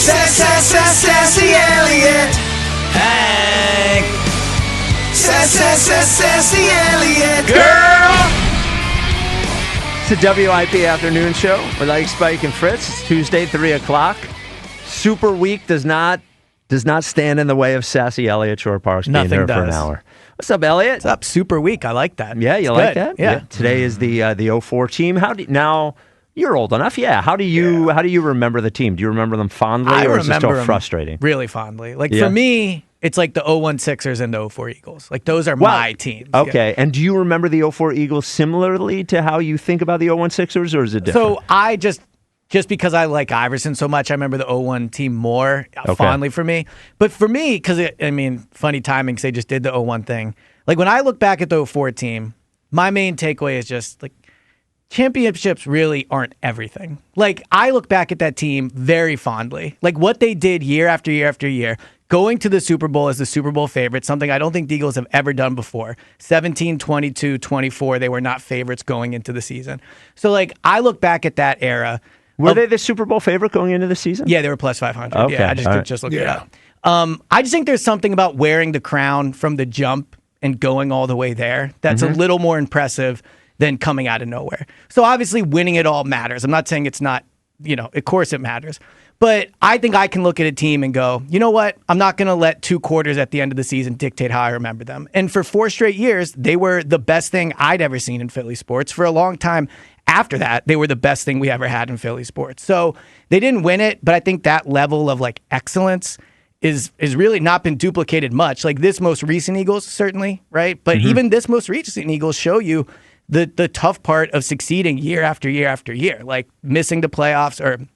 Sassy Eliot. Hey. Sassy Eliot. Girl. It's the WIP Afternoon Show with Ike, Spike, and Fritz. It's Tuesday, 3 o'clock. Super Week does not stand in the way of Sassy Eliot Shorr-Parks being there for an hour. What's up, Eliot? What's up? Super Week. I like that. Yeah, you it's like good. that? Yeah. Today is the 04 team. Now you're old enough. Yeah. How do you remember the team? Do you remember them fondly, or is it still frustrating? Really fondly. For me, it's like the 01 Sixers and the 04 Eagles. Like those are my teams. Okay. Yeah. And do you remember the 04 Eagles similarly to how you think about the 01 Sixers, or is it different? So I just because I like Iverson so much, I remember the 01 team more fondly for me. But for me, because funny timing, because they just did the 01 thing. Like when I look back at the 04 team, my main takeaway is just like championships really aren't everything. Like I look back at that team very fondly. Like what they did year after year after year, going to the Super Bowl as the Super Bowl favorite, something I don't think the Eagles have ever done before. 17, 22, 24, they were not favorites going into the season. So like I look back at that era. Were they the Super Bowl favorite going into the season? Yeah, they were plus 500. Okay. Yeah, I just looked it up. I just think there's something about wearing the crown from the jump and going all the way there that's a little more impressive than coming out of nowhere. So obviously winning it all matters. I'm not saying it's not, of course it matters. But I think I can look at a team and go, you know what? I'm not going to let 2 quarters at the end of the season dictate how I remember them. And for 4 straight years, they were the best thing I'd ever seen in Philly sports. For a long time after that, they were the best thing we ever had in Philly sports. So they didn't win it, but I think that level of like excellence is really not been duplicated much. Like this most recent Eagles, certainly, right? But even this most recent Eagles show you the tough part of succeeding year after year after year, like missing the playoffs or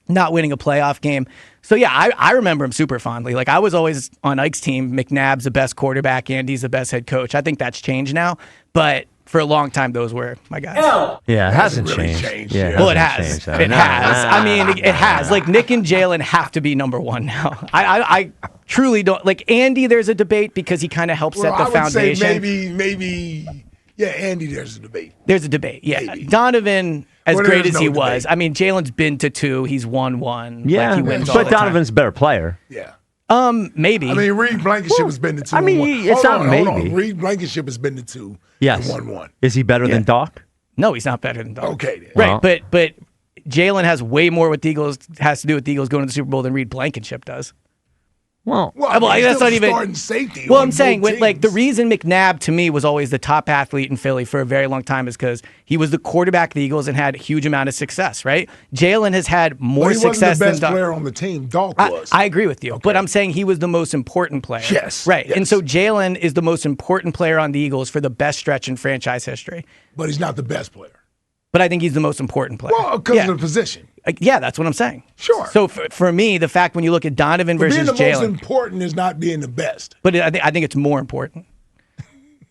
not winning a playoff game. So yeah, I remember him super fondly. Like I was always on Ike's team. McNabb's the best quarterback. Andy's the best head coach. I think that's changed now, but for a long time, those were my guys. Yeah, it hasn't really changed. Yeah, well, it has. It has. I mean, it has. Like Nick and Jalen have to be number one now. I truly don't like Andy. There's a debate because he kind of helped set the foundation. I would say maybe. Yeah, Andy, there's a debate. There's a debate, yeah. Maybe. Donovan, as great as he was, debate. I mean, Jalen's been to 2. He's won 1. Yeah, like he wins all but the Donovan's a better player. Yeah. Maybe. I mean, Reed Blankenship has been to 2. I mean, it's not maybe. Hold on. Reed Blankenship has been to 2. Yes. And won 1. Is he better than Doc? No, he's not better than Doc. Okay, then. Right, but Jalen has way more with the Eagles, has to do with the Eagles going to the Super Bowl than Reed Blankenship does. Well, that's not even starting safety. Well, I'm saying the reason McNabb to me was always the top athlete in Philly for a very long time is because he was the quarterback of the Eagles and had a huge amount of success. Right? Jalen has had more success than He wasn't the best player on the team. Doc was. I agree with you, but I'm saying he was the most important player. Yes, right. yes. And so Jalen is the most important player on the Eagles for the best stretch in franchise history. But he's not the best player. But I think he's the most important player. Well, because of the position. Yeah, that's what I'm saying. Sure. So for me, the fact when you look at Donovan versus Jalen, being the most important is not being the best. But I think it's more important.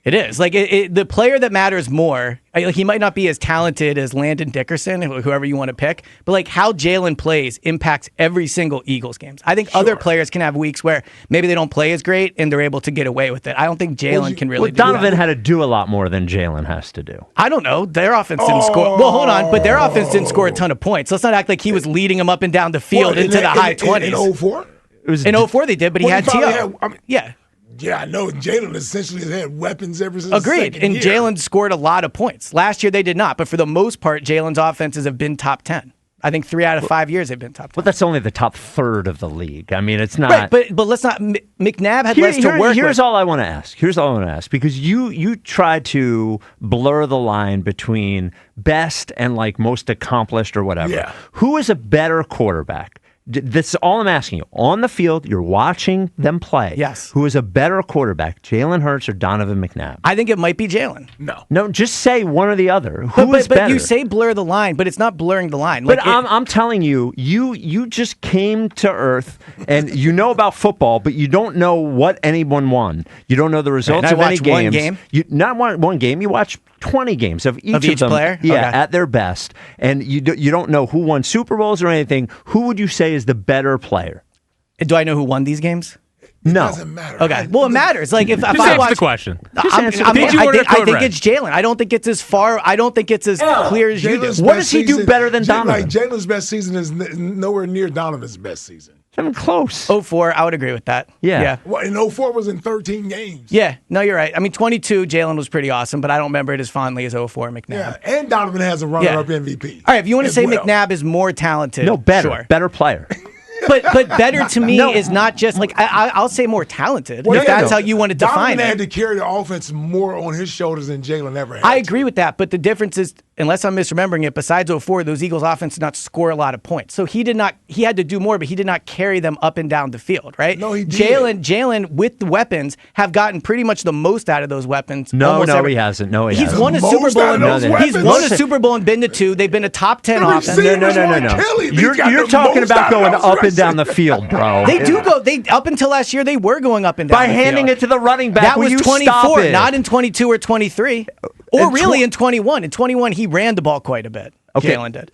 It is. Like the player that matters more, like he might not be as talented as Landon Dickerson, whoever you want to pick, but like how Jalen plays impacts every single Eagles games. I think other players can have weeks where maybe they don't play as great and they're able to get away with it. I don't think Jalen can really do that. Donovan had to do a lot more than Jalen has to do. I don't know. Their offense didn't score. Well, hold on. But their offense didn't score a ton of points. Let's not act like he was leading them up and down the field into the high 20s. In 04? In 04 they did, but he had T.O. Yeah. Yeah, I know. Jalen essentially has had weapons ever since. Agreed. And Jalen scored a lot of points. Last year they did not, but for the most part, Jalen's offenses have been top 10. I think 3 out of 5 years they've been top 10. Well, that's only the top third of the league. I mean, it's not. Right, but let's not. McNabb had less to work with. Here's all I want to ask. Because you try to blur the line between best and like most accomplished or whatever. Yeah. Who is a better quarterback? This is all I'm asking you. On the field, you're watching them play. Yes. Who is a better quarterback, Jalen Hurts or Donovan McNabb? I think it might be Jalen. No, just say one or the other. Who is better? But you say blur the line, but it's not blurring the line. But I'm telling you, you just came to Earth and you know about football, but you don't know what anyone won. You don't know the results of any games. One game? Not one game. You watch 20 games of each of them. Player? Yeah, okay. At their best. And you don't know who won Super Bowls or anything. Who would you say is the better player? Do I know who won these games? No. Doesn't matter. Okay. Well, it matters. Like if I Answer watch the question. I think it's Jalen. I don't think it's as clear as you do. Jalen's What best does he do better than Donovan? Like Jalen's best season is nowhere near Donovan's best season. Not even close. 04, I would agree with that. Yeah. Well, and 04 was in 13 games. Yeah. No, you're right. I mean, 22, Jalen was pretty awesome, but I don't remember it as fondly as 04 McNabb. Yeah, and Donovan has a runner-up MVP. All right, if you want to say well. McNabb is more talented, No, better. sure. Better player. But better to me is not just like I'll say more talented. Well, if that's how you want to define Donovan had it. to carry the offense more on his shoulders than Jalen ever had. I agree with that, but the difference is, unless I'm misremembering it, besides 04, those Eagles offense did not score a lot of points. So he had to do more, but he did not carry them up and down the field, right? No, he did. Jalen with the weapons have gotten pretty much the most out of those weapons. No, he hasn't. No, he He's hasn't. won a The Super most Bowl. out of those He's weapons? won a Super Bowl and been to 2. They've been a top 10 The offense. receivers No. were killing. You're talking about going up and down the field, bro. They do go. They up until last year, they were going up and down By the handing field. it to the running back. That Will was you 24, stop it? not in 22 or 23, or In really in 21. In 21, he ran the ball quite a bit. Okay. Jalen did.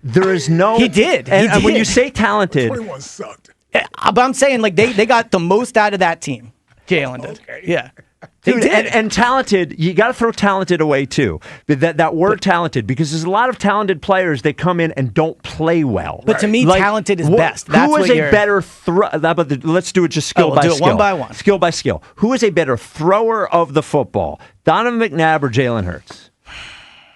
There is no. He did. And He when did. you say talented, 21 sucked. But I'm saying like they got the most out of that team. Jalen did. Yeah. They dude, did. and talented, you got to throw talented away too. That word talented, because there's a lot of talented players that come in and don't play well. But to me, talented is best. That's who is what a better let's do it just skill we'll by do it skill. one by one. Skill by skill. Who is a better thrower of the football? Donovan McNabb or Jalen Hurts?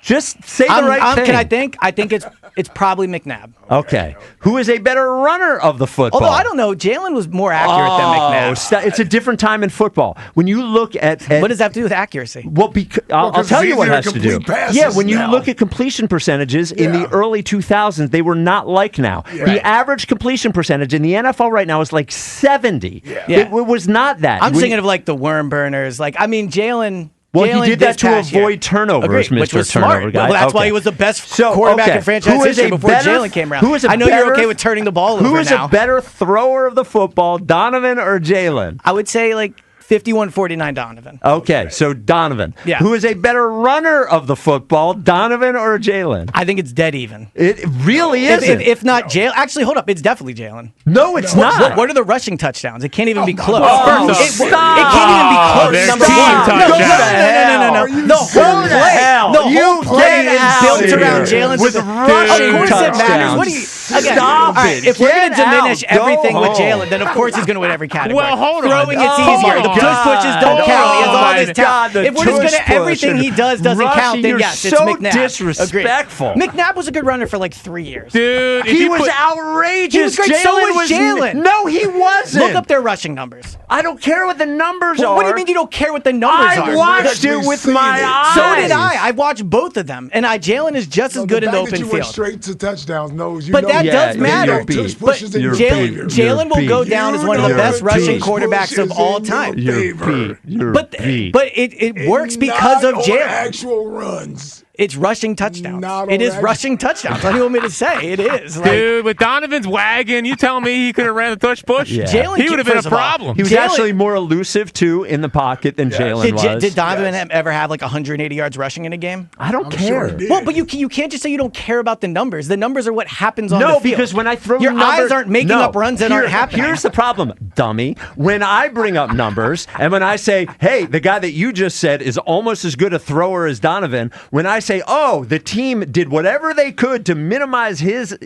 Just say the right thing. Can I think? I think it's probably McNabb. Okay. Who is a better runner of the football? Although I don't know, Jalen was more accurate than McNabb. It's a different time in football. When you look at What does that have to do with accuracy? well, I'll 'cause tell it's you what it easier has to to do. complete passes Yeah, when you now. look at completion percentages in the early 2000s, they were not like now. The average completion percentage in the NFL right now is like 70. Yeah. It was not that. I'm thinking of like the worm burners. Like, I mean, Jalen. Well, Jalen he did that this to past year. avoid turnovers, Agreed, which Mr. was Turnover smart. guy. Well, that's why he was the best quarterback in franchise Who is history a before better- Jalen came around. who is a I know better- you're okay with turning the ball Who over is now. a better thrower of the football, Donovan or Jalen? I would say like 51-49 Donovan. Okay, so Donovan. Yeah. Who is a better runner of the football, Donovan or Jalen? I think it's dead even. It really If, isn't. if not Jalen, actually, hold up, it's definitely Jalen. No, it's not. What are the rushing touchdowns? It can't even be close. Oh, it stop. can't even be close. There's Number team one. touchdowns. No. The whole the play, hell? the whole You play get is out built of around here. Jalen's. With Of rushing course, it matters. touchdowns. What do you? Again, Stop all right, it. if we're going Get to diminish out. Go everything with home. Jalen, then of course he's going to win every category. Well, hold on. Throwing it's Oh, easier. The my push pushes God. don't count. He has all Oh, this my talent. God, If we're just going to everything he does doesn't Rushing, count, then you're yes, it's so McNabb. disrespectful. Agreed. McNabb was a good runner for like 3 years. Dude, if He you was put, outrageous. He was great. So was Jalen. No, he wasn't. Look up their rushing numbers. I don't care what the numbers are. What do you mean you don't care what the numbers I are? watched it with my eyes. So did I. I watched both of them, and Jalen is just as good in the open You went field. straight to touchdowns. Knows you But know that you- does you matter. know tush But pushes in your favor. Jalen will go beat. down as one of the You're best a rushing beat. quarterbacks of all time. You're beat. You're But beat. it works because Not of on Jalen. actual runs. It's rushing touchdowns. Not It on is that. rushing touchdowns. What do you want me to say? It is. Like, dude, with Donovan's wagon, you tell me he could have ran the tush push? Yeah. Jalen, He would have been a first of all, problem. He was Jalen- actually more elusive, too, in the pocket than Jalen was. Did Donovan ever have like 180 yards rushing in a game? I don't I'm care. sure he did. Well, but you can't just say you don't care about the numbers. The numbers are what happens on the No, field. because when I throw your numbers, eyes aren't making up runs that aren't happening. Here's the problem, dummy. When I bring up numbers and when I say, hey, the guy that you just said is almost as good a thrower as Donovan, when I say, oh, the team did whatever they could to minimize his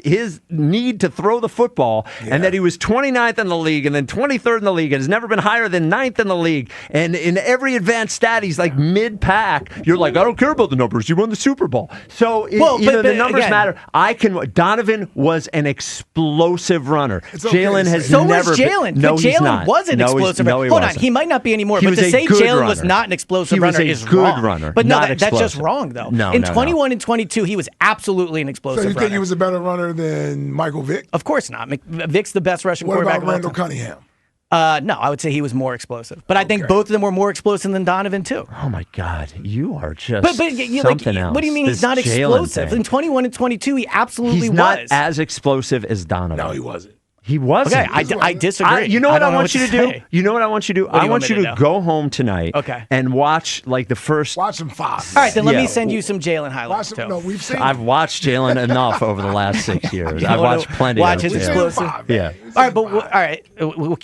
need to throw the football, and that he was 29th in the league and then 23rd in the league and has never been higher than 9th in the league, and in every advanced stat he's like mid-pack, you're like, I don't care about the numbers. You won the Super Bowl. So the numbers again, matter. Donovan was an explosive runner. It's okay Jalen to has say So never was Jalen. been. No, but he's Jalen not. was an No, he's- explosive no, runner. he Hold on, wasn't. he might not be anymore, He but was to a say good Jalen was runner. not an explosive He was runner a is good wrong. runner, But no, not that's just explosive. wrong, though. No, in no, no. 21 and 22, he was absolutely an explosive So you runner. think he was a better runner than Michael Vick? Of course not. Vic's the best rushing What quarterback about of all Randall time. Cunningham? No, I would say he was more explosive. But I think both of them were more explosive than Donovan, too. Oh, my God. You are just But you, something like, else. what do you mean This he's not Jalen explosive? thing. In 21 and 22, he absolutely He's not was. as explosive as Donovan. No, he wasn't. He wasn't. Okay, I disagree. You know what I don't want you to do? You know what I want you to do? What do I you want want you me to to do? go home tonight and watch like the first. Watch some Fox. All right, then let Yeah. me send you some Jalen highlights, too. No, we've seen. I've watched Jalen enough over the last 6 years. I've wanna watched plenty watch of his it. explosive- Yeah. All right, but all right,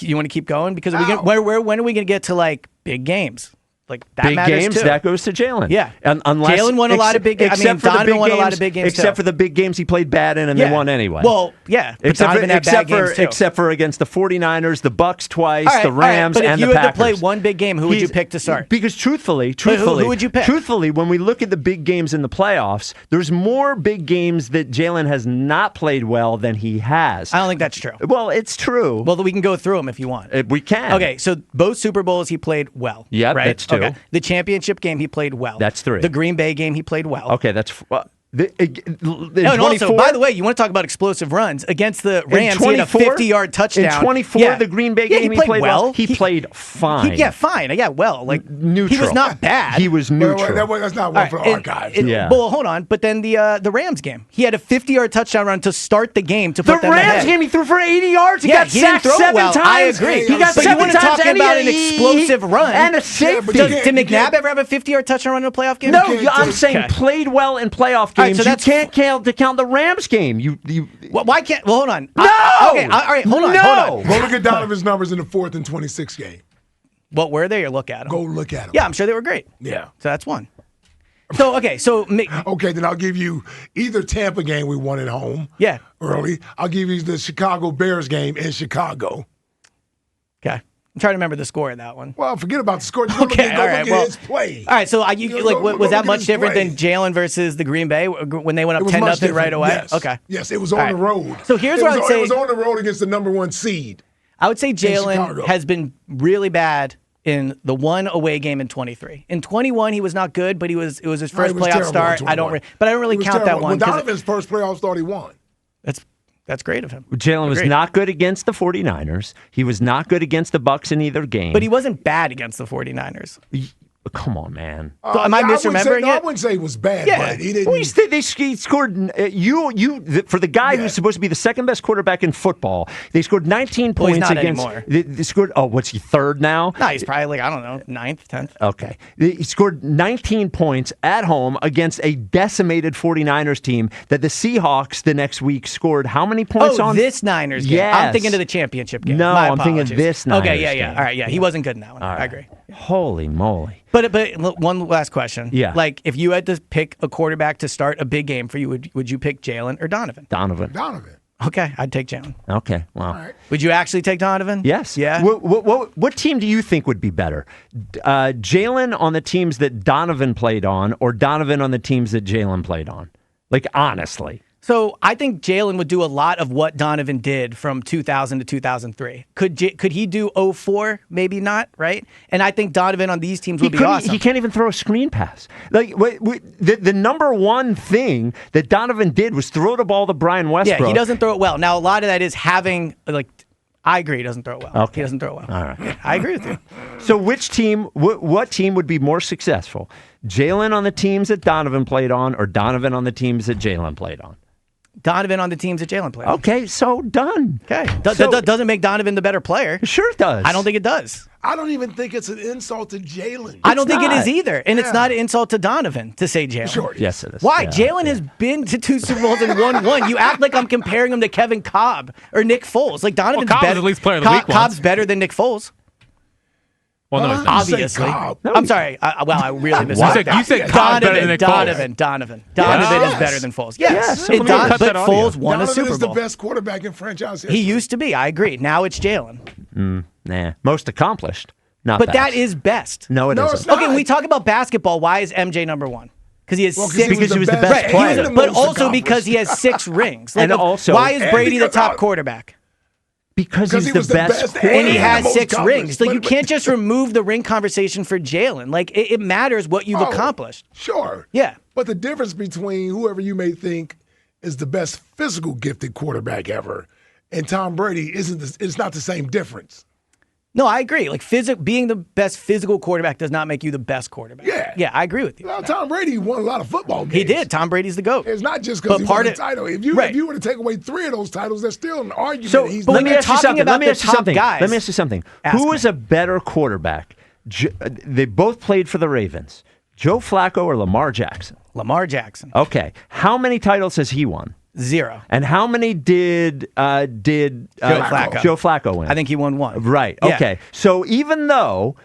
you want to keep going because when are we going to get to like big games? Like that Big matters games, too. that goes to Jalen. Yeah. Unless Jalen won a lot of big games. I mean, Donovan won a lot of big games, except too. for the big games he played bad in and they won anyway. Well, yeah. But Donovan had bad games, too. Except for against the 49ers, the Bucks twice, All right, the Rams, but and the if you had Packers. to play one big game, who would you pick to start? Because truthfully, who would you pick? Truthfully, when we look at the big games in the playoffs, there's more big games that Jalen has not played well than he has. I don't think that's true. Well, it's true. Well, we can go through them if you want. We can. Okay, so both Super Bowls he played well. Yeah, right? that's two. Okay. The championship game he played well. That's three. The Green Bay game he played well. Okay, that's. And also, by the way, you want to talk about explosive runs against the Rams? He had a 50-yard touchdown. In 24, the Green Bay game, he played well. He played fine. Fine. Yeah, well, like neutral. He was not bad. He was neutral. That's not one for the archives. Well, hold on. But then the Rams game, he had a 50-yard touchdown run to start the game to put them ahead. The Rams game, he threw for 80 yards. He got sacked didn't throw 7 well. times. I agree. He got but 7 you want to times. talk about an explosive run and a safety. Did McNabb ever have a 50-yard touchdown run in a playoff game? No, I'm saying played well in playoff games. So you can't count the Rams game. Why can't? Well, hold on. No. Okay. All right. Hold on. Go look at Donovan's numbers in the 4th and 26 game. What were they? Or look at them. Go look at them. Yeah, I'm sure they were great. Yeah. So that's one. So okay. Okay, then I'll give you either Tampa game we won at home. Yeah. Early. I'll give you the Chicago Bears game in Chicago. Okay. I'm trying to remember the score of that one. Well, forget about the score. Just Okay, go all right. look at his play. All right, so was that much different play. than Jalen versus the Green Bay when they went up 10-0 right away? Yes. Okay. Yes, it was on the road. So here's what I would say. It was on the road against the number 1 seed. I would say Jalen Chicago. has been really bad in the one away game in 23. In 21, he was not good, but it was his first playoff start. I don't really count that one. Well, Donovan's first playoff start he won. That's great of him. Jalen was not good against the 49ers. He was not good against the Bucks in either game. But he wasn't bad against the 49ers. Come on, man. So am I misremembering it? I wouldn't say he was bad, but he didn't. Well, he scored. For the guy who's supposed to be the second best quarterback in football, they scored 19 points he's not against. anymore. They scored. Oh, what's he, third now? No, he's probably like, I don't know, 9th, 10th. Okay. He scored 19 points at home against a decimated 49ers team that the Seahawks the next week scored how many points on? This Niners game. Yes. I'm thinking of the championship game. No, My I'm thinking apologies. this Niners Okay, yeah. game. All right, yeah. He wasn't good in that one. All right. I agree. Holy moly. But one last question. Yeah. Like, if you had to pick a quarterback to start a big game for you, would you pick Jalen or Donovan? Donovan. Okay, I'd take Jalen. Okay, well. Right. Would you actually take Donovan? Yes. Yeah? What team do you think would be better? Jalen on the teams that Donovan played on or Donovan on the teams that Jalen played on? Like, honestly. So I think Jalen would do a lot of what Donovan did from 2000 to 2003. Could he do 04? Maybe not, right? And I think Donovan on these teams would be awesome. He can't even throw a screen pass. Like the number one thing that Donovan did was throw the ball to Brian Westbrook. Yeah, he doesn't throw it well. Now, a lot of that is having, I agree he doesn't throw it well. Okay. He doesn't throw it well. All right. Yeah, I agree with you. So which team, what team would be more successful? Jalen on the teams that Donovan played on or Donovan on the teams that Jalen played on? Donovan on the teams that Jalen played on. Okay, so done. Okay. Doesn't make Donovan the better player. Sure it does. I don't think it does. I don't even think it's an insult to Jalen. I don't think it not. is either. And it's not an insult to Donovan to say Jalen. Sure. Yes, it is. Why? Yeah, Jalen has been to 2 Super Bowls and won 1. You act like I'm comparing him to Kevin Cobb or Nick Foles. Like Donovan's Cobb was better. at least player of the week Cobb's once. better than Nick Foles. Well, no, he's not. Obviously. Cobb. I'm sorry. I really missed You said Cobb's better than Nick Donovan Yes. is better than Foles. Yes. Yes. It Let me does, cut but that audio. Foles won a Donovan Super is the Bowl. best quarterback in franchise history. He used to be. I agree. Now it's Jalen. Nah, most accomplished. Not But best. that is best. No, it No, isn't. it's not. Okay, when we talk about basketball, why is MJ number 1? Because he has Well, 6. Because he was the best Right, player. the but most also because accomplished. he has 6 rings. Like, And also- why is And Brady the because top I- quarterback? Because he's he the was the best best quarterback. And he the has most 6 accomplished. rings. Like, you But- can't just remove the ring conversation for Jalen. Like, it matters what you've Oh, accomplished. Sure. Yeah. But the difference between whoever you may think is the best physical gifted quarterback ever and Tom Brady it's not the same difference. No, I agree. Like being the best physical quarterback does not make you the best quarterback. Yeah, I agree with you. Well, Tom Brady won a lot of football games. He did. Tom Brady's the GOAT. It's not just because he won the title. If you were to take away 3 of those titles, there's still an argument. So, he's let me you're ask you talking something. about Let me the ask you top something. guys, Let me ask you something. ask Who me. is a better quarterback? They both played for the Ravens. Joe Flacco or Lamar Jackson? Lamar Jackson. Okay. How many titles has he won? 0. And how many did Joe Flacco win? I think he won 1. Right. Yeah. Okay. So even though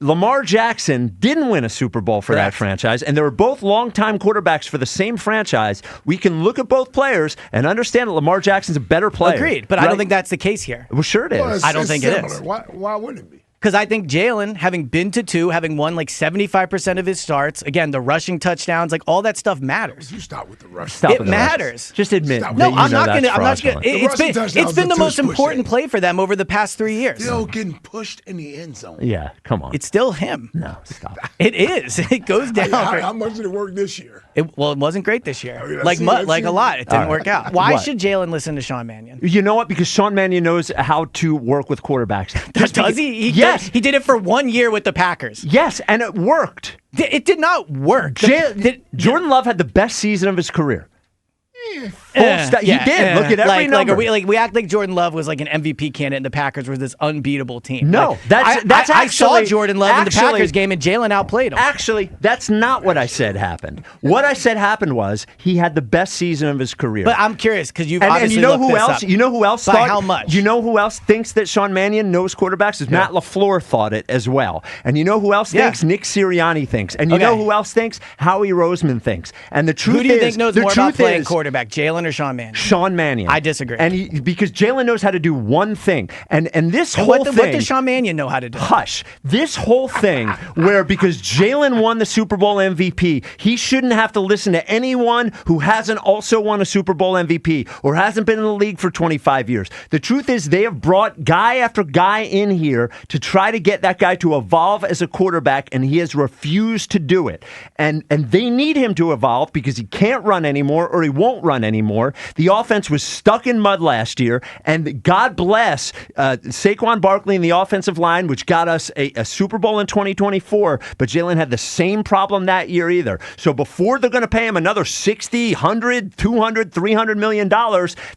Lamar Jackson didn't win a Super Bowl for that Correct. franchise, and they were both longtime quarterbacks for the same franchise, we can look at both players and understand that Lamar Jackson's a better player. Agreed, but I don't think that's the case here. Well, sure it is. Well, I don't think it similar. is. Why wouldn't it be? Because I think Jalen, having been to 2, having won like 75% of his starts, again, the rushing touchdowns, like all that stuff matters. You stop with the rush. Stop It with the rush. matters. Just admit. Stop. that No, you I'm know not that's going to. I'm not going. fraudulent. It's been the most important play for them over the past 3 years. Still getting pushed in the end zone. Yeah, come on. It's still him. No, stop. It is. It goes down. How much did it work this year? It wasn't great this year. I mean, like a lot. It didn't All right. work out. Why What? should Jalen listen to Sean Mannion? You know what? Because Sean Mannion knows how to work with quarterbacks. Does he? Yes. He did it for 1 year with the Packers. Yes, and it worked. It did not work. Jordan Love had the best season of his career. He did. Look at every number. We act like Jordan Love was like an MVP candidate and the Packers were this unbeatable team. No, Like, that's I saw actually- Jordan Love in the actually- Packers game and Jalen outplayed him. Actually, that's not what I said happened. What I said happened was he had the best season of his career. But I'm curious because you've and obviously you know looked who this else? up. You know who else By thought? how much? You know who else thinks that Sean Mannion knows quarterbacks? Is Matt LaFleur thought it as well. And you know who else Yeah. thinks? Nick Sirianni thinks. And you know who else thinks? Howie Roseman thinks. And the truth Who do you is, think knows the more about truth playing is, quarterback, Jalen or Sean Mannion? Sean Mannion. I disagree. And because Jalen knows how to do one thing. And this And whole what thing. does Sean Mannion know how to do? Hush. This whole thing where because Jalen won the Super Bowl MVP, he shouldn't have to listen to anyone who hasn't also won a Super Bowl MVP or hasn't been in the league for 25 years. The truth is they have brought guy after guy in here to try to get that guy to evolve as a quarterback, and he has refused to do it. And they need him to evolve because he can't run anymore or he won't run anymore. The offense was stuck in mud last year, and God bless Saquon Barkley and the offensive line, which got us a Super Bowl in 2024, but Jalen had the same problem that year either. So before they're going to pay him another $60, $100, $200, $300 million,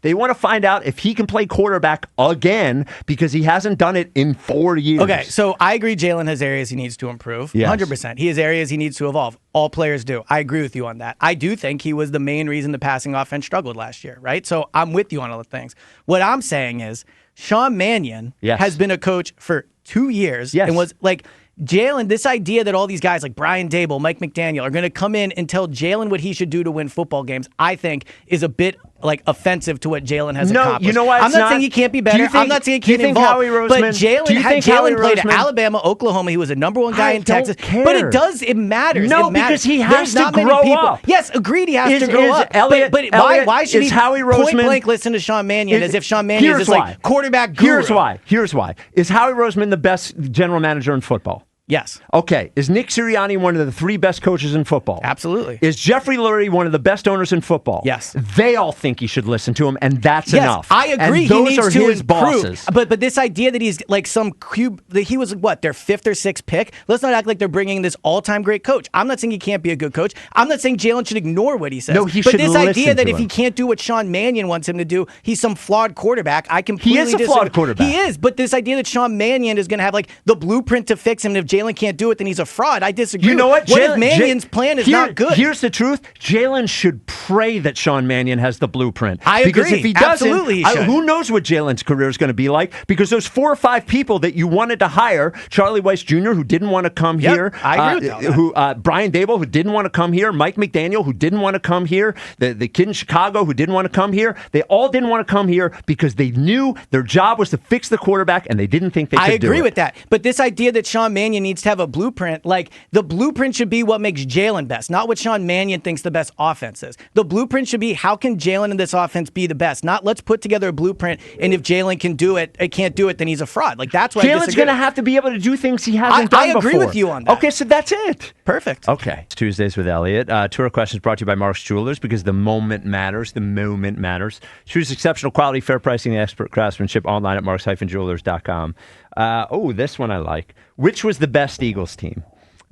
they want to find out if he can play quarterback again because he hasn't done it in 4 years. Okay, so I agree Jalen has areas he needs to improve. Yes. 100%. He has areas he needs to evolve. All players do. I agree with you on that. I do think he was the main reason the passing offense struggled last year, right? So I'm with you on all the things. What I'm saying is Sean Mannion has been a coach for 2 years and was like Jalen, this idea that all these guys like Brian Dable, Mike McDaniel are going to come in and tell Jalen what he should do to win football games, I think is a bit like offensive to what Jalen has accomplished. You know why I'm it's not saying he can't be better. I'm not saying he can't evolve. But Jalen played at Alabama, Oklahoma. He was a #1 guy in Texas. Care. But it matters. No, it matters. because he has There's to not many grow people. up. Yes, agreed. He has to grow up. But why should he point blank listen to Sean Mannion as if Sean Mannion is this like quarterback guru? Here's why. Is Howie Roseman the best general manager in football? Yes. Okay. Is Nick Sirianni one of the 3 best coaches in football? Absolutely. Is Jeffrey Lurie one of the best owners in football? Yes. They all think he should listen to him, and that's enough. I agree. And those he needs are to his improve. bosses. But this idea that he's like some cube, that he was what, their 5th or 6th pick. Let's not act like they're bringing this all-time great coach. I'm not saying he can't be a good coach. I'm not saying Jalen should ignore what he says. No, he but should this listen idea that to if him. he can't do what Sean Mannion wants him to do, he's some flawed quarterback. I completely He is a disagree. flawed quarterback. He is. But this idea that Sean Mannion is going to have like the blueprint to fix him, and if Jalen can't do it, then he's a fraud. I disagree. You know what? What if Mannion's plan is not good? Here's the truth. Jalen should pray that Sean Mannion has the blueprint. I Because agree. if he doesn't, Absolutely he should. who knows what Jalen's career is going to be like? Because those 4 or 5 people that you wanted to hire, Charlie Weiss Jr., who didn't want to come here. I agree with that. Brian Dable, who didn't want to come here. Mike McDaniel, who didn't want to come here. The kid in Chicago, who didn't want to come here. They all didn't want to come here because they knew their job was to fix the quarterback, and they didn't think they could do it. I agree with that. But this idea that Sean Mannion needs to have a blueprint, like the blueprint should be what makes Jalen best, not what Sean Mannion thinks the best offense is. The blueprint should be how can Jalen in this offense be the best, not let's put together a blueprint, and if Jalen can do it, can't do it, then he's a fraud. Like that's why Jalen's going to have to be able to do things he hasn't done before. I agree with you on that. Okay, so that's it. Perfect. Okay. It's Tuesdays with Eliot. Tour questions brought to you by Mark's Jewelers because the moment matters. The moment matters. Choose exceptional quality, fair pricing, and expert craftsmanship online at marks-jewelers.com. This one I like. Which was the best Eagles team?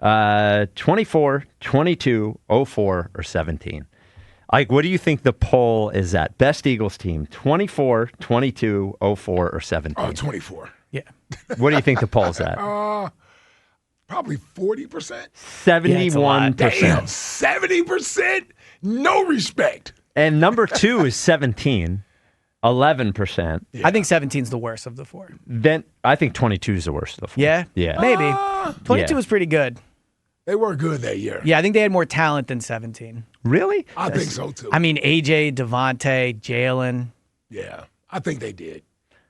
24, 22, 04, or 17? Ike, what do you think the poll is at? Best Eagles team, 24, 22, 04, or 17? 24. Yeah. What do you think the poll's at? Probably 40%. 71%. Damn, 70%? No respect. And number 2 is 17. 11%. I think 17's the worst of the 4. Then I think 22 is the worst of the 4. Yeah? Yeah. Maybe. 22 was pretty good. They were good that year. Yeah, I think they had more talent than 17. Really? I think so, too. I mean, AJ, Devontae, Jalen. Yeah, I think they did.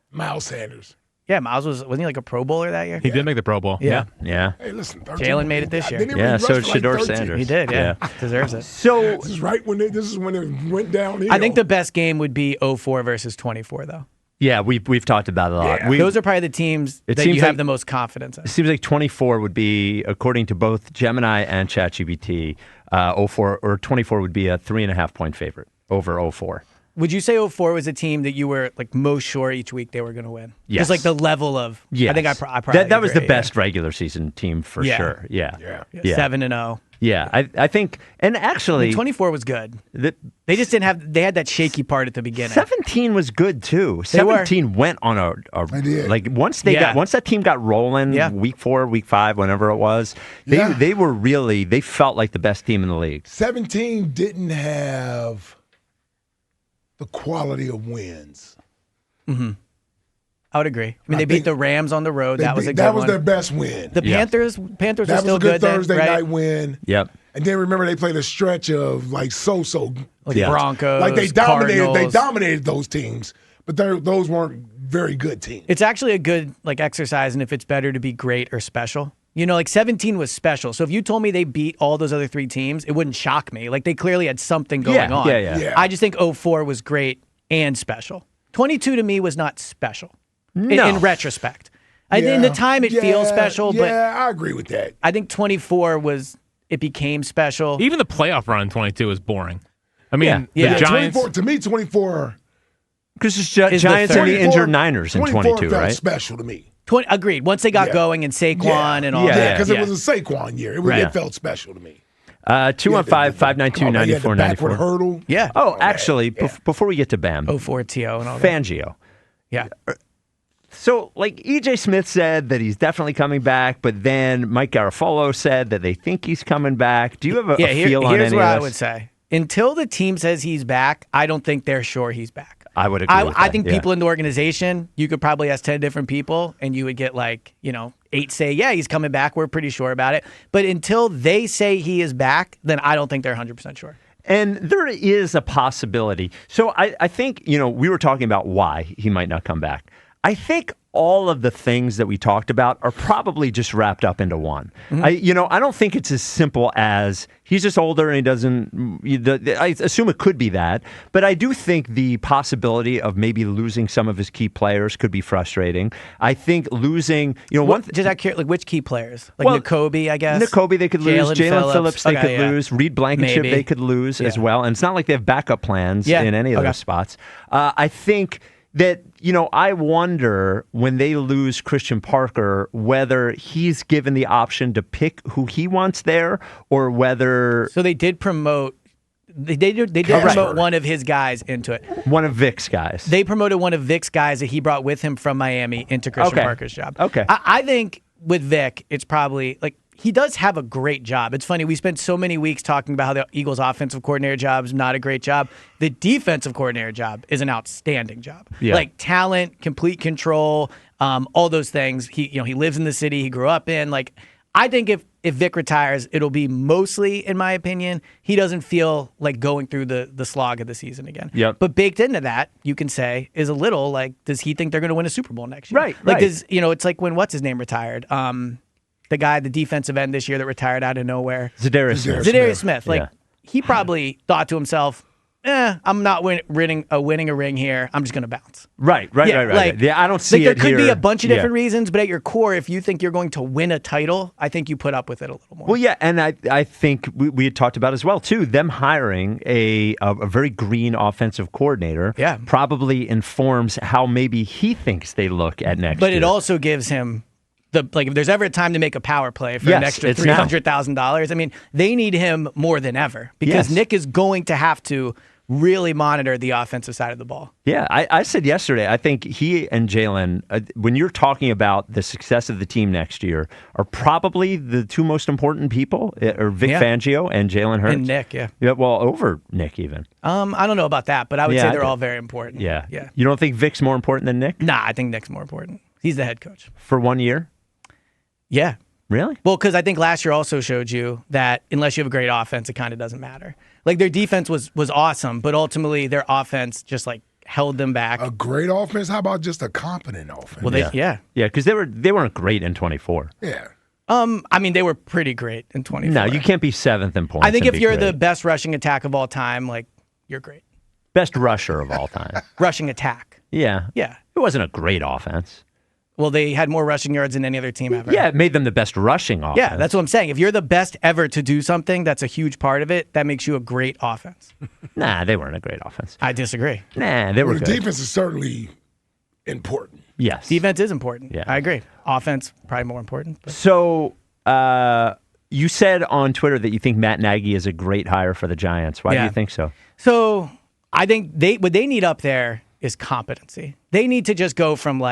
Miles Sanders. Yeah, Miles wasn't he like a Pro Bowler that year? He did make the Pro Bowl. Yeah. Yeah. Hey, listen. Jalen made it this year. Didn't he Yeah, rush so did for like Shedeur 13? Sanders. He did, yeah. Deserves it. So This is right when this is when it went downhill. I think the best game would be 04 versus 24, though. yeah, we've talked about it a lot. Yeah. Those are probably the teams that seems you have like- the most confidence in. It seems like 24 would be, according to both Gemini and ChatGPT, 04 or 24 would be a 3.5 point favorite over 04. Would you say 04 was a team that you were like most sure each week they were going to win? Yes. Just like the level of. Yes. I think I probably that was the agree, best regular season team for Yeah. sure. Yeah. Yeah. Yeah. 7-0. Yeah. I think, and actually, 24 was good. the, They just didn't have. They had that shaky part at the beginning. 17 was good too. They were. 17 went on a did. like once that team got rolling, Yeah. week 4, week 5, whenever it was, Yeah. they were really, they felt like the best team in the league. 17 didn't have the quality of wins. I would agree. I mean, they I beat think the Rams on the road. They That was beat- a good that was one. their best win. The Yeah. Panthers were That was still a good then, Thursday right? night win. Yep. And then remember they played a stretch of like so-so. Like Yeah. Broncos, Like they dominated. They Cardinals. dominated those teams, but those weren't very good teams. It's actually a good like exercise, and if it's better to be great or special. You know, like 17 was special. So if you told me they beat all those other 3 teams, it wouldn't shock me. Like they clearly had something going on. Yeah. I just think 04 was great and special. 22 to me was not special No. in retrospect. In the time, it feels special, but I agree with that. I think 24 it became special. Even the playoff run in 22 was boring. I mean, Yeah. the Giants. 24 to me, 24. Because it's Is the Giants and the 24 injured Niners in 22, felt right? special to me. Agreed. Once they got Yeah. going and Saquon and all Yeah. that. Because it was a Saquon year. It felt special to me. 215-592-9494. Backward hurdle. Yeah. Oh, actually, before we get to Bam, 04 TO and all that. Fangio. Yeah. So, like, E.J. Smith said that he's definitely coming back, but then Mike Garafolo said that they think he's coming back. Do you have a feel on any of this? Here's what I would say. Until the team says he's back, I don't think they're sure he's back. I would agree with that, I think yeah. people in the organization, you could probably ask 10 different people, and you would get 8 say, yeah, he's coming back. We're pretty sure about it. But until they say he is back, then I don't think they're 100% sure. And there is a possibility. So I think, we were talking about why he might not come back. I think all of the things that we talked about are probably just wrapped up into one. Mm-hmm. I don't think it's as simple as he's just older and he doesn't. I assume it could be that, but I do think the possibility of maybe losing some of his key players could be frustrating. I think losing, Just out here, which key players? Nakobe, I guess. Nakobe they could lose. Jalen Phillips they could lose. Reed Blankenship Maybe. they could lose as well. And it's not like they have backup plans in any of those spots. I think that, I wonder when they lose Christian Parker, whether he's given the option to pick who he wants there or whether... So they did promote... They did promote one of his guys into it. One of Vic's guys. They promoted one of Vic's guys that he brought with him from Miami into Christian Parker's job. Okay. I think with Vic, it's probably... He does have a great job. It's funny, we spent so many weeks talking about how the Eagles' offensive coordinator job is not a great job. The defensive coordinator job is an outstanding job. Yeah. Talent, complete control, all those things. He lives in the city he grew up in. I think if Vic retires, it'll be mostly, in my opinion, he doesn't feel like going through the slog of the season again. Yep. But baked into that, you can say, is a little does he think they're going to win a Super Bowl next year? Right. It's like when what's his name retired. The guy, the defensive end this year that retired out of nowhere. Zadarius Smith. Zadarius Smith. Yeah. He probably thought to himself, I'm not winning a ring here. I'm just going to bounce. Right. Yeah, I don't see there it could be here. a bunch of different reasons, but at your core, if you think you're going to win a title, I think you put up with it a little more. Well, yeah, and I think we had talked about as well, too, them hiring a very green offensive coordinator probably informs how maybe he thinks they look at next year. But it also gives him if there's ever a time to make a power play for an extra $300,000, I mean, they need him more than ever because Nick is going to have to really monitor the offensive side of the ball. Yeah, I said yesterday, I think he and Jalen, when you're talking about the success of the team next year, are probably the two most important people, or Vic Fangio and Jalen Hurts. And Nick, yeah, well, over Nick even. I don't know about that, but I would say they're all very important. Yeah. You don't think Vic's more important than Nick? Nah, I think Nick's more important. He's the head coach. For 1 year? Yeah. Really? Well, because I think last year also showed you that unless you have a great offense, it kind of doesn't matter. Like their defense was awesome, but ultimately their offense just held them back. A great offense? How about just a competent offense? Well, yeah, because they weren't great in 24. Yeah. I mean, they were pretty great in 24. No, you can't be seventh in points. I think if you're the best rushing attack of all time, you're great. Best rusher of all time. Rushing attack. Yeah. Yeah. It wasn't a great offense. Well, they had more rushing yards than any other team ever. Yeah, it made them the best rushing offense. Yeah, that's what I'm saying. If you're the best ever to do something, that's a huge part of it. That makes you a great offense. Nah, they weren't a great offense. I disagree. Nah, they were the good. defense is certainly important. Yes. Defense is important. Yeah. I agree. Offense, probably more important. But. So, you said on Twitter that you think Matt Nagy is a great hire for the Giants. Why do you think so? So, I think what they need up there is competency. They need to just go from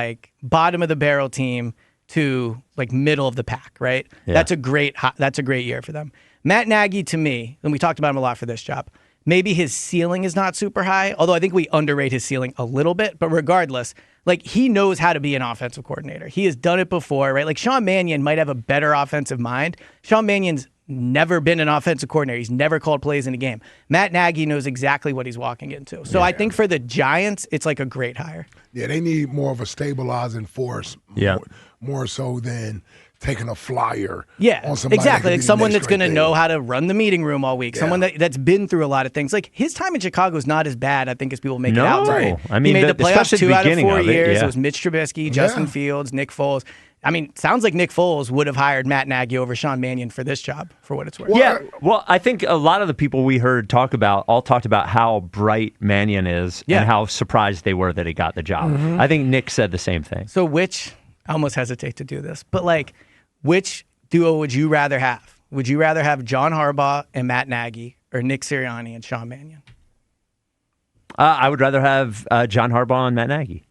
bottom of the barrel team to middle of the pack, right? Yeah. That's a great year for them. Matt Nagy, to me, and we talked about him a lot for this job, maybe his ceiling is not super high, although I think we underrate his ceiling a little bit, but regardless, he knows how to be an offensive coordinator. He has done it before, right? Sean Mannion might have a better offensive mind. Sean Mannion's never been an offensive coordinator. He's never called plays in a game. Matt Nagy knows exactly what he's walking into. So I think for the Giants, it's a great hire. Yeah, they need more of a stabilizing force. More so than taking a flyer. Yeah, on somebody exactly. Someone that's going to know how to run the meeting room all week. Yeah. Someone that's been through a lot of things. His time in Chicago is not as bad, I think, as people make it out. Right. I mean, he made the playoffs 2 out of 4 years. Yeah. It was Mitch Trubisky, Justin Fields, Nick Foles. I mean, sounds like Nick Foles would have hired Matt Nagy over Sean Mannion for this job, for what it's worth. Yeah, well, I think a lot of the people we heard talked about how bright Mannion is and how surprised they were that he got the job. Mm-hmm. I think Nick said the same thing. So I almost hesitate to do this, but which duo would you rather have? Would you rather have John Harbaugh and Matt Nagy or Nick Sirianni and Sean Mannion? I would rather have John Harbaugh and Matt Nagy.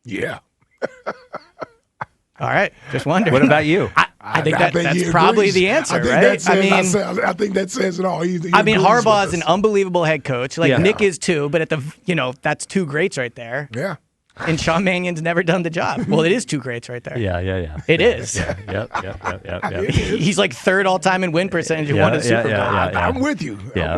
Yeah. All right, just wondering. What about you? I think that's probably the answer, right? I think that says it all. Harbaugh is an unbelievable head coach. Nick is too, but that's two greats right there. Yeah. And Sean Mannion's never done the job. Well, it is two greats right there. Yeah. It is. Yeah. He's third all time in win percentage and won a Super Bowl. I'm with you. Yeah.